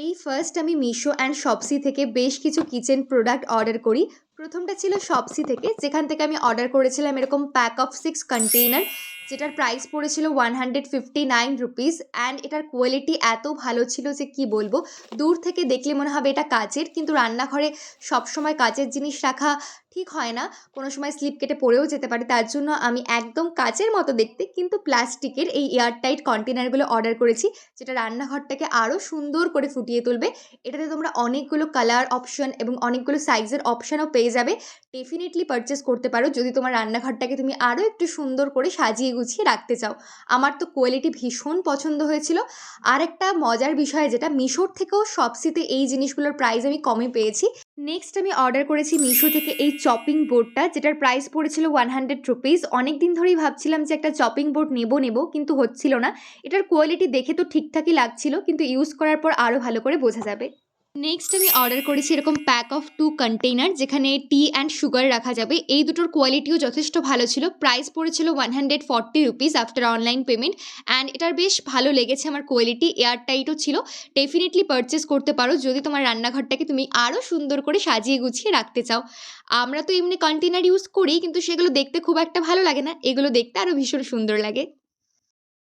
এই ফার্স্ট আমি মিশো অ্যান্ড শপসি থেকে বেশ কিছু কিচেন প্রোডাক্ট অর্ডার করি। প্রথমটা ছিল শপসি থেকে, যেখান থেকে আমি অর্ডার করেছিলাম এরকম প্যাক অফ 6 কন্টেইনার, যেটার প্রাইস পড়েছিল 159 রুপিস। অ্যান্ড এটার কোয়ালিটি এত ভালো ছিল যে কি বলবো। দূর থেকে দেখলে মনে হবে এটা কাচের, কিন্তু রান্নাঘরে সবসময় কাচের জিনিস রাখা ঠিক হয় না, কোনো সময় স্লিপ কেটে পড়েও যেতে পারে। তার জন্য আমি একদম কাচের মতো দেখতে কিন্তু প্লাস্টিকের এই এয়ারটাইট কন্টেনারগুলো অর্ডার করেছি, যেটা রান্নাঘরটাকে আরও সুন্দর করে ফুটিয়ে তুলবে। এটাতে তোমরা অনেকগুলো কালার অপশন এবং অনেকগুলো সাইজের অপশানও পেয়ে যাবে। ডেফিনেটলি পারচেস করতে পারো যদি তোমার রান্নাঘরটাকে তুমি আরও একটু সুন্দর করে সাজিয়ে গুছিয়ে রাখতে চাও। আমার তো কোয়ালিটি ভীষণ পছন্দ হয়েছিল। আর একটা মজার বিষয়, যেটা মিশোর থেকেও শপসিতে এই জিনিসগুলোর প্রাইস আমি কমে পেয়েছি। নেক্সট আমি অর্ডার করেছি মিশো থেকে এই চপিং বোর্ডটা, যেটার প্রাইস পড়েছিল 100 রুপিস। অনেক দিন ধরেই ভাবছিলাম যে একটা চপিং বোর্ড নেব কিন্তু হচ্ছিল না। এটার কোয়ালিটি দেখে তো ঠিকঠাকই লাগছিল, কিন্তু ইউজ করার পর আরও ভালো করে বোঝা যাবে। নেক্সট আমি অর্ডার করেছি এরকম প্যাক অফ 2 কন্টেইনার, যেখানে টি অ্যান্ড সুগার রাখা যাবে। এই দুটোর কোয়ালিটিও যথেষ্ট ভালো ছিল। প্রাইস পড়েছিল 140 rupees after online payment. And এটার বেশ ভালো লেগেছে আমার কোয়ালিটি, এয়ার টাইটও ছিল। ডেফিনেটলি পারচেস করতে পারো যদি তোমার রান্নাঘরটাকে তুমি আরও সুন্দর করে সাজিয়ে গুছিয়ে রাখতে চাও। আমরা তো এমনি কন্টেইনার ইউজ করি, কিন্তু সেগুলো দেখতে খুব একটা ভালো লাগে না, এগুলো দেখতে আরও ভীষণ সুন্দর লাগে।